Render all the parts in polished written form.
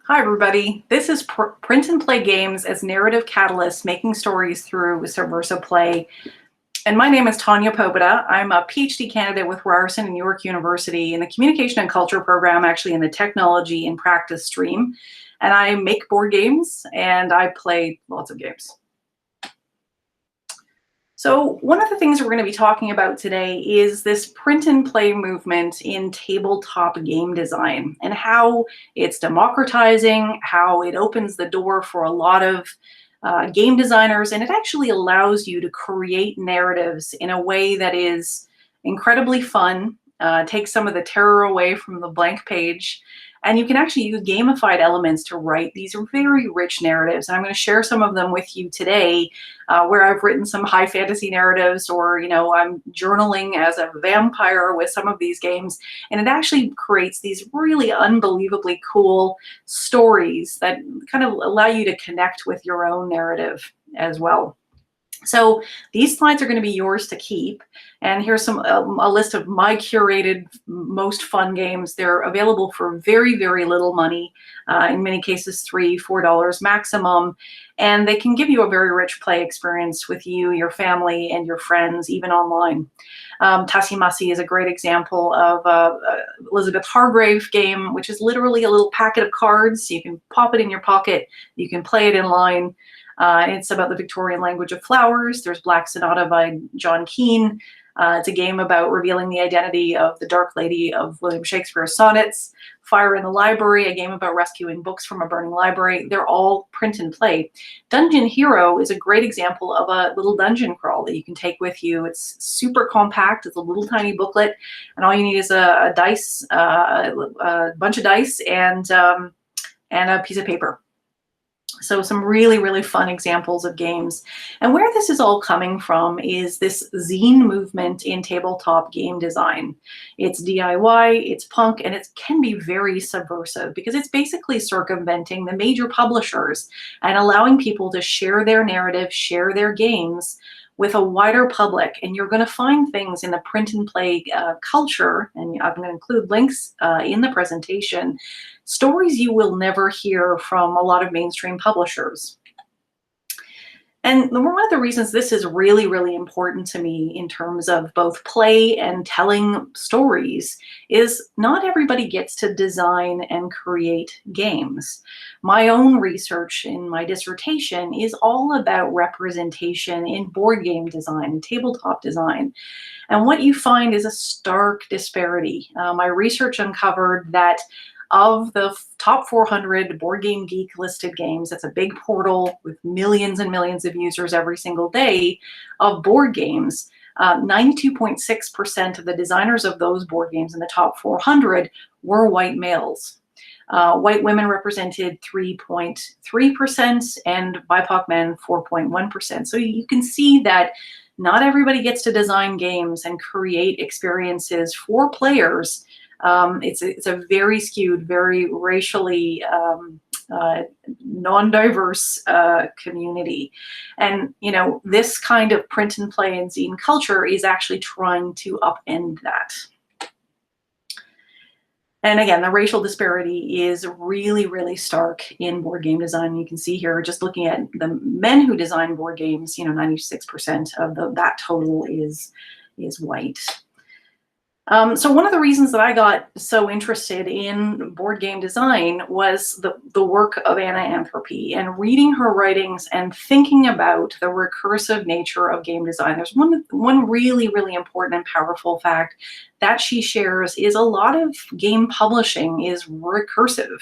Hi, everybody. This is Print and Play Games as narrative catalysts, making stories through subversive play. And my name is Tanya Pobeda. I'm a PhD candidate with Ryerson University in the Communication and Culture program, actually in the Technology and Practice stream. And I make board games and I play lots of games. So one of the things we're going to be talking about today is this print and play movement in tabletop game design and how it's democratizing, how it opens the door for a lot of game designers, and it actually allows you to create narratives in a way that is incredibly fun, takes some of the terror away from the blank page, and you can actually use gamified elements to write these very rich narratives. And I'm going to share some of them with you today, where I've written some high fantasy narratives, or I'm journaling as a vampire with some of these games, and it actually creates these really unbelievably cool stories that kind of allow you to connect with your own narrative as well. So these slides are going to be yours to keep, and here's a list of my curated most fun games. They're available for very, very little money, in many cases $3, $4 maximum, and they can give you a very rich play experience with you, your family, and your friends, even online. Tassimasi is a great example of Elizabeth Hargrave game, which is literally a little packet of cards. You can pop it in your pocket, you can play it in line. It's about the Victorian language of flowers. There's Black Sonata by John Keane. It's a game about revealing the identity of the Dark Lady of William Shakespeare's sonnets. Fire in the Library, a game about rescuing books from a burning library. They're all print and play. Dungeon Hero is a great example of a little dungeon crawl that you can take with you. It's super compact. It's a little tiny booklet, and all you need is a dice, a bunch of dice, and a piece of paper. So some really, really fun examples of games. And where this is all coming from is this zine movement in tabletop game design. It's DIY, it's punk, and it can be very subversive because it's basically circumventing the major publishers and allowing people to share their narrative, share their games with a wider public. And you're going to find things in the print and play culture, and I'm going to include links in the presentation, stories you will never hear from a lot of mainstream publishers. And one of the reasons this is really, really important to me in terms of both play and telling stories is not everybody gets to design and create games. My own research in my dissertation is all about representation in board game design and tabletop design. And what you find is a stark disparity. My research uncovered that of the top 400 Board Game Geek listed games, that's a big portal with millions and millions of users every single day of board games, 92.6% of the designers of those board games in the top 400 were white males. White women represented 3.3% and BIPOC men 4.1%. So you can see that not everybody gets to design games and create experiences for players. It's a very skewed, very racially non-diverse community. And, this kind of print and play and zine culture is actually trying to upend that. And again, the racial disparity is really, really stark in board game design. You can see here, just looking at the men who design board games, 96% of that total is white. So one of the reasons that I got so interested in board game design was the work of Anna Anthropy, and reading her writings and thinking about the recursive nature of game design. There's one really, really important and powerful fact that she shares is a lot of game publishing is recursive.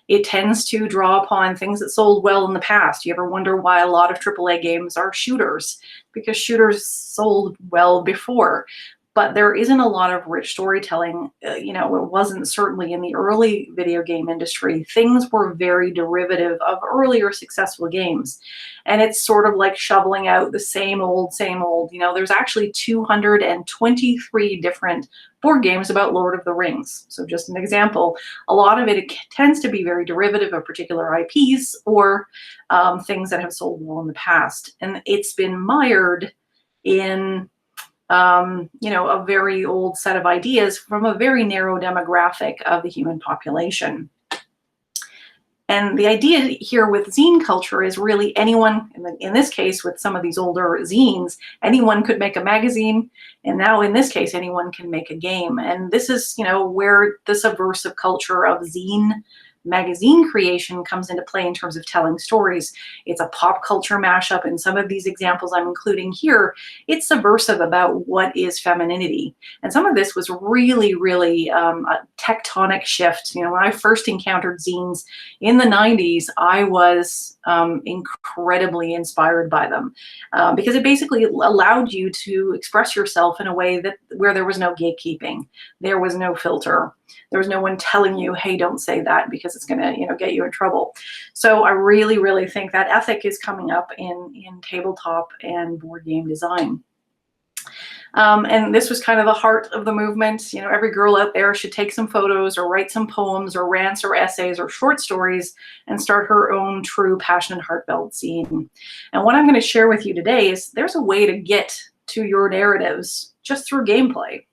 It tends to draw upon things that sold well in the past. You ever wonder why a lot of AAA games are shooters? Because shooters sold well before. But there isn't a lot of rich storytelling. It wasn't certainly in the early video game industry. Things were very derivative of earlier successful games. And it's sort of like shoveling out the same old. There's actually 223 different board games about Lord of the Rings. So just an example, a lot of it tends to be very derivative of particular IPs or things that have sold well in the past. And it's been mired in a very old set of ideas from a very narrow demographic of the human population. And the idea here with zine culture is really anyone, in this case with some of these older zines, anyone could make a magazine, and now in this case anyone can make a game. And this is, you know, where the subversive culture of zine magazine creation comes into play in terms of telling stories. It's a pop culture mashup. In some of these examples I'm including here, it's subversive about what is femininity. And some of this was really, really a tectonic shift. You know, when I first encountered zines in the 90s, I was incredibly inspired by them because it basically allowed you to express yourself in a way that where there was no gatekeeping, there was no filter. There was no one telling you, hey, don't say that because it's going to, you know, get you in trouble. So I really, really think that ethic is coming up in tabletop and board game design. And this was kind of the heart of the movement. You know, every girl out there should take some photos or write some poems or rants or essays or short stories and start her own true, passionate, heartfelt zine. And what I'm going to share with you today is there's a way to get to your narratives just through gameplay.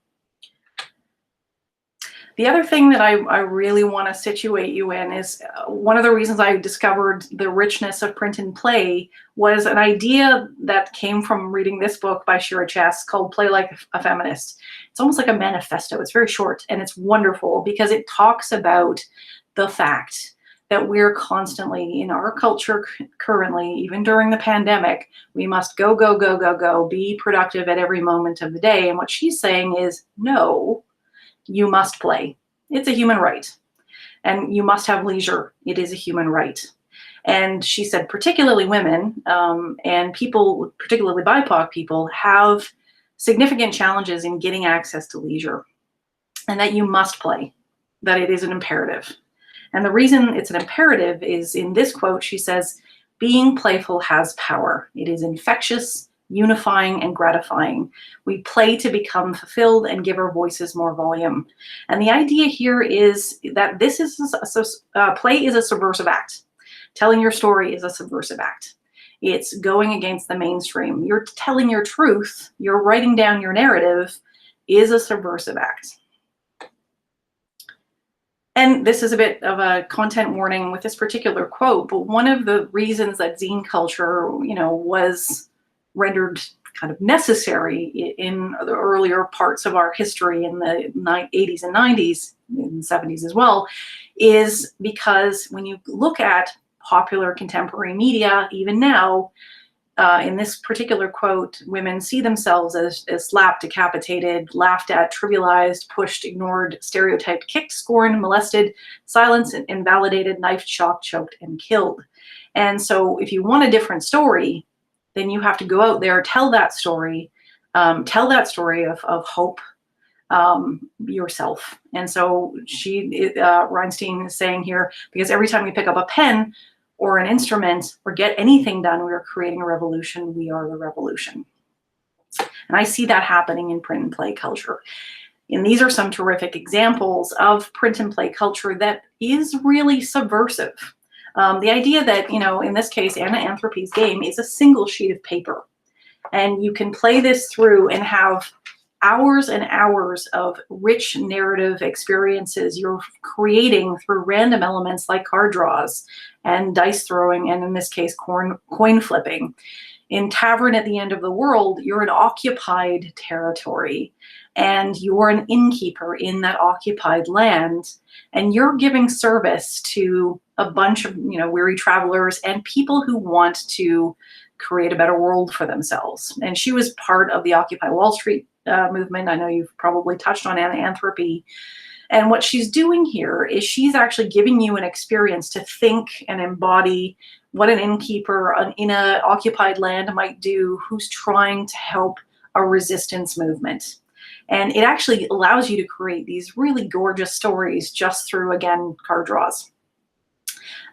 The other thing that I really want to situate you in is one of the reasons I discovered the richness of print and play was an idea that came from reading this book by Shira Chess called Play Like a Feminist. It's almost like a manifesto. It's very short and it's wonderful because it talks about the fact that we're constantly in our culture currently, even during the pandemic, we must go, go, go, go, go, be productive at every moment of the day. And what she's saying is, no, you must play. It's a human right. And you must have leisure. It is a human right. And she said, particularly women and people, particularly BIPOC people, have significant challenges in getting access to leisure, and that you must play, that it is an imperative. And the reason it's an imperative is in this quote, she says, being playful has power. It is infectious, unifying, and gratifying. We play to become fulfilled and give our voices more volume. And the idea here is that this is play is a subversive act. Telling your story is a subversive act. It's going against the mainstream. You're telling your truth. You're writing down your narrative is a subversive act. And this is a bit of a content warning with this particular quote, but one of the reasons that zine culture, you know, was rendered kind of necessary in the earlier parts of our history in the 80s and 90s, in the 70s as well, is because when you look at popular contemporary media, even now, in this particular quote, women see themselves as slapped, decapitated, laughed at, trivialized, pushed, ignored, stereotyped, kicked, scorned, molested, silenced, invalidated, knifed, shocked, choked, and killed. And so if you want a different story, then you have to go out there, tell that story of hope yourself. And so Reinstein is saying here, because every time we pick up a pen or an instrument or get anything done, we are creating a revolution. We are the revolution. And I see that happening in print and play culture. And these are some terrific examples of print and play culture that is really subversive. The idea that, you know, in this case, Anna Anthropy's game is a single sheet of paper. And you can play this through and have hours and hours of rich narrative experiences you're creating through random elements like card draws and dice throwing, and in this case, coin flipping. In Tavern at the End of the World, you're in occupied territory and you're an innkeeper in that occupied land, and you're giving service to a bunch of, you know, weary travelers and people who want to create a better world for themselves. And she was part of the Occupy Wall Street movement. I know you've probably touched on Anna Anthropy. And what she's doing here is she's actually giving you an experience to think and embody what an innkeeper in an occupied land might do who's trying to help a resistance movement. And it actually allows you to create these really gorgeous stories just through, again, card draws.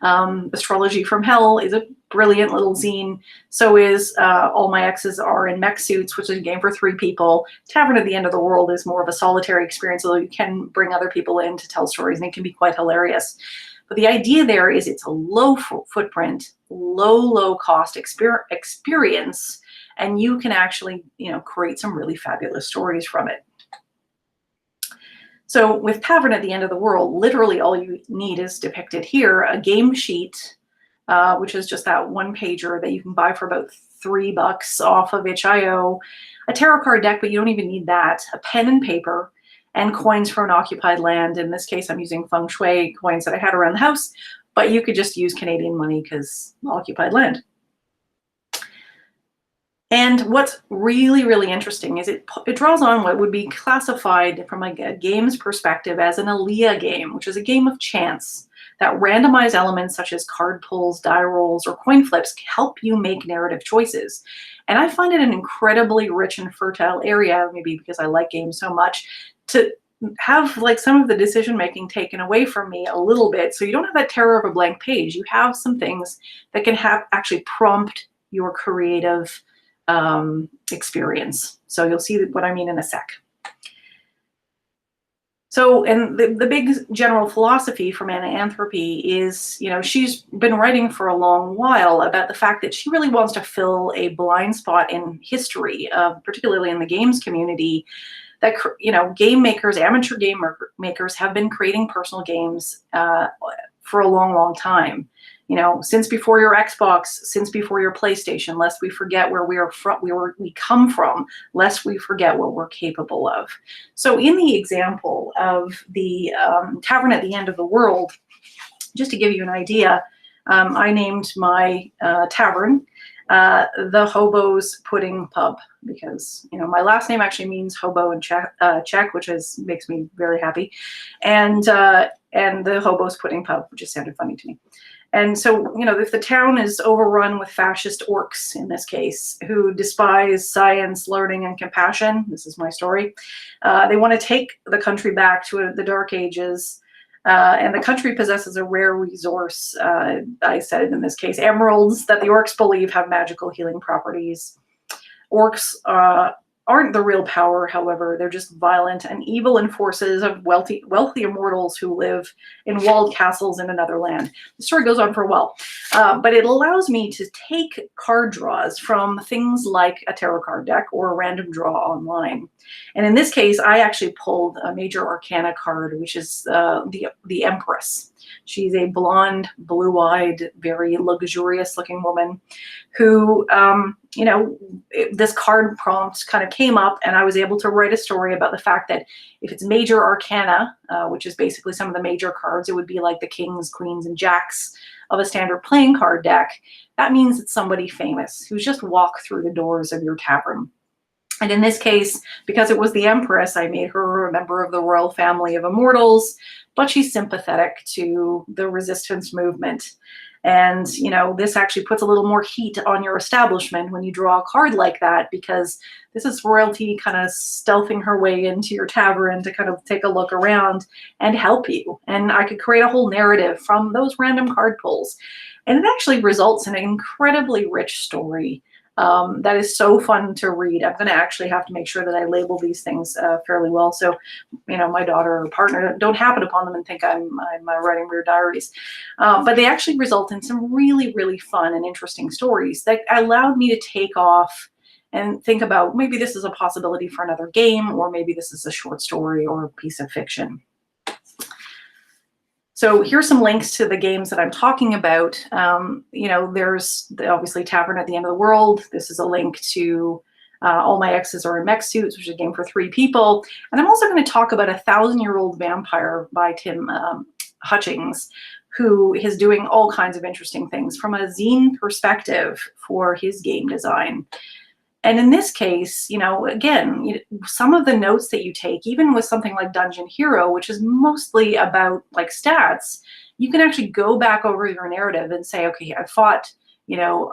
Astrology from Hell is a brilliant little zine. So is All My Exes Are in Mech Suits, which is a game for 3 people. Tavern at the End of the World is more of a solitary experience, although you can bring other people in to tell stories, and it can be quite hilarious. But the idea there is it's a low footprint, low cost experience, and you can actually, you know, create some really fabulous stories from it. So with Tavern at the End of the World, literally all you need is depicted here, a game sheet, which is just that one pager that you can buy for about $3 off of itch.io, a tarot card deck, but you don't even need that, a pen and paper, and coins for an occupied land. In this case, I'm using feng shui coins that I had around the house, but you could just use Canadian money because occupied land. And what's really, really interesting is it draws on what would be classified from a game's perspective as an Aliyah game, which is a game of chance, that randomized elements such as card pulls, die rolls, or coin flips help you make narrative choices. And I find it an incredibly rich and fertile area, maybe because I like games so much, to have like some of the decision making taken away from me a little bit. So you don't have that terror of a blank page. You have some things that can actually prompt your creative experience. So you'll see what I mean in a sec. So, and the big general philosophy from Anna Anthropy is, you know, she's been writing for a long while about the fact that she really wants to fill a blind spot in history, particularly in the games community, that, you know, game makers, amateur game makers have been creating personal games for a long, long time. You know, since before your Xbox, since before your PlayStation, lest we forget where we come from, lest we forget what we're capable of. So in the example of the Tavern at the End of the World, just to give you an idea, I named my tavern the Hobo's Pudding Pub, because, you know, my last name actually means hobo in Czech, which makes me very happy, and the Hobo's Pudding Pub, which just sounded funny to me. And so, you know, if the town is overrun with fascist orcs, in this case, who despise science, learning, and compassion, this is my story, they want to take the country back to the Dark Ages, and the country possesses a rare resource, I said in this case, emeralds that the orcs believe have magical healing properties. Orcs aren't the real power, however. They're just violent and evil enforcers of wealthy immortals who live in walled castles in another land. The story goes on for a while, but it allows me to take card draws from things like a tarot card deck or a random draw online. And in this case, I actually pulled a major arcana card, which is the Empress. She's a blonde, blue-eyed, very luxurious-looking woman who, you know, this card prompt kind of came up, and I was able to write a story about the fact that if it's major arcana, which is basically some of the major cards, it would be like the kings, queens, and jacks of a standard playing card deck. That means it's somebody famous who's just walked through the doors of your tavern. And in this case, because it was the Empress, I made her a member of the royal family of immortals, but she's sympathetic to the resistance movement. And, you know, this actually puts a little more heat on your establishment when you draw a card like that, because this is royalty kind of stealthing her way into your tavern to kind of take a look around and help you. And I could create a whole narrative from those random card pulls. And it actually results in an incredibly rich story that is so fun to read. I'm going to actually have to make sure that I label these things fairly well, so, you know, my daughter or partner don't happen upon them and think I'm writing weird diaries. But they actually result in some really, really fun and interesting stories that allowed me to take off and think about, maybe this is a possibility for another game, or maybe this is a short story or a piece of fiction. So here's some links to the games that I'm talking about. You know, there's obviously Tavern at the End of the World. This is a link to All My Exes Are in Mech Suits, which is a game for 3 people. And I'm also going to talk about 1,000-Year-Old Vampire by Tim Hutchings, who is doing all kinds of interesting things from a zine perspective for his game design. And in this case, you know, again, some of the notes that you take, even with something like Dungeon Hero, which is mostly about like stats, you can actually go back over your narrative and say, okay, I fought, you know,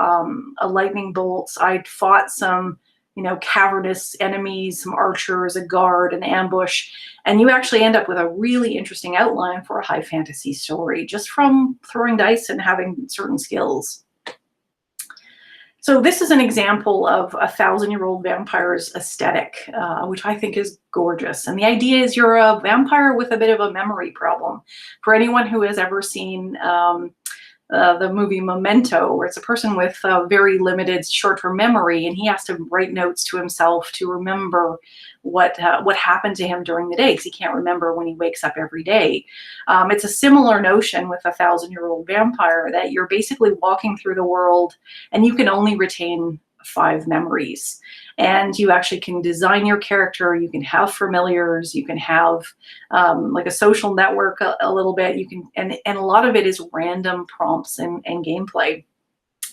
a lightning bolt. I fought some, you know, cavernous enemies, some archers, a guard, an ambush. And you actually end up with a really interesting outline for a high fantasy story just from throwing dice and having certain skills. So this is an example of 1,000-Year-Old Vampire's aesthetic, which I think is gorgeous. And the idea is you're a vampire with a bit of a memory problem. For anyone who has ever seen the movie Memento, where it's a person with very limited short-term memory, and he has to write notes to himself to remember what happened to him during the day, because he can't remember when he wakes up every day. It's a similar notion with a 1,000-year-old vampire, that you're basically walking through the world and you can only retain 5 memories. And you actually can design your character, you can have familiars, you can have like a social network a little bit, you can, and a lot of it is random prompts and gameplay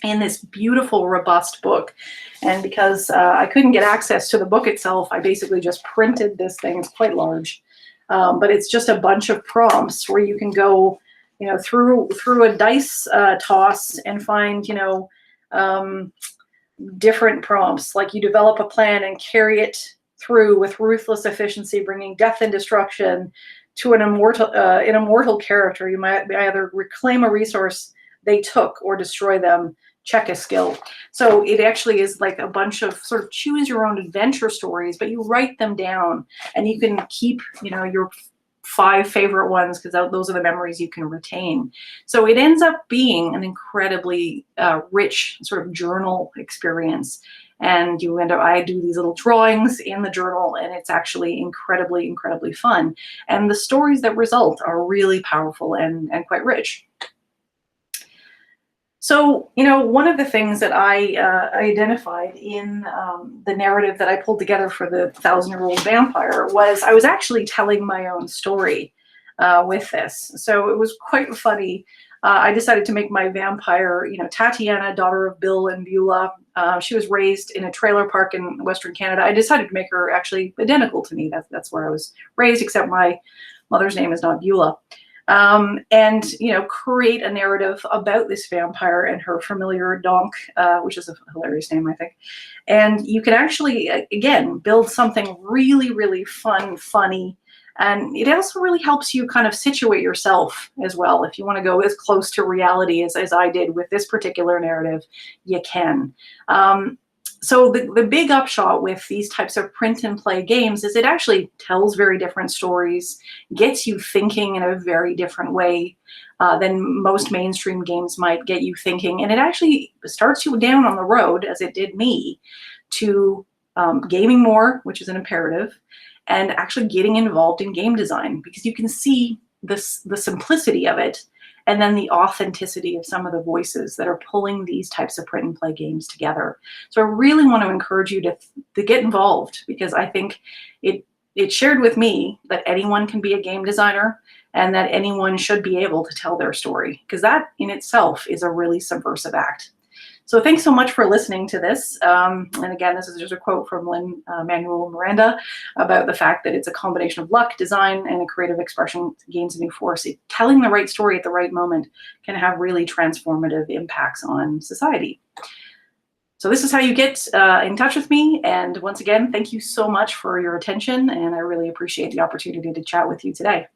in this beautiful, robust book. And because I couldn't get access to the book itself, I basically just printed this thing. It's quite large, but it's just a bunch of prompts where you can go, you know, through a dice toss and find, you know, different prompts, like you develop a plan and carry it through with ruthless efficiency, bringing death and destruction to an immortal character. You might either reclaim a resource they took or destroy them. Check a skill. So it actually is like a bunch of sort of choose your own adventure stories, but you write them down and you can keep, you know, your 5 favorite ones, because those are the memories you can retain. So it ends up being an incredibly rich sort of journal experience. And you end up, I do these little drawings in the journal, and it's actually incredibly, incredibly fun. And the stories that result are really powerful and quite rich. So, you know, one of the things that I identified in the narrative that I pulled together for the 1,000-year-old vampire was I was actually telling my own story with this. So it was quite funny. I decided to make my vampire, you know, Tatiana, daughter of Bill and Beulah. She was raised in a trailer park in Western Canada. I decided to make her actually identical to me. That's where I was raised, except my mother's name is not Beulah. And, you know, create a narrative about this vampire and her familiar Donk, which is a hilarious name, I think. And you can actually, again, build something really, really fun, funny. And it also really helps you kind of situate yourself as well. If you want to go as close to reality as I did with this particular narrative, you can. So the big upshot with these types of print and play games is it actually tells very different stories, gets you thinking in a very different way than most mainstream games might get you thinking. And it actually starts you down on the road, as it did me, to gaming more, which is an imperative, and actually getting involved in game design, because you can see the simplicity of it, and then the authenticity of some of the voices that are pulling these types of print and play games together. So I really want to encourage you to get involved, because I think it shared with me that anyone can be a game designer and that anyone should be able to tell their story, because that in itself is a really subversive act. So thanks so much for listening to this. And again, this is just a quote from Lin-Manuel Miranda about the fact that it's a combination of luck, design, and a creative expression that gains a new force. Telling the right story at the right moment can have really transformative impacts on society. So this is how you get in touch with me. And once again, thank you so much for your attention. And I really appreciate the opportunity to chat with you today.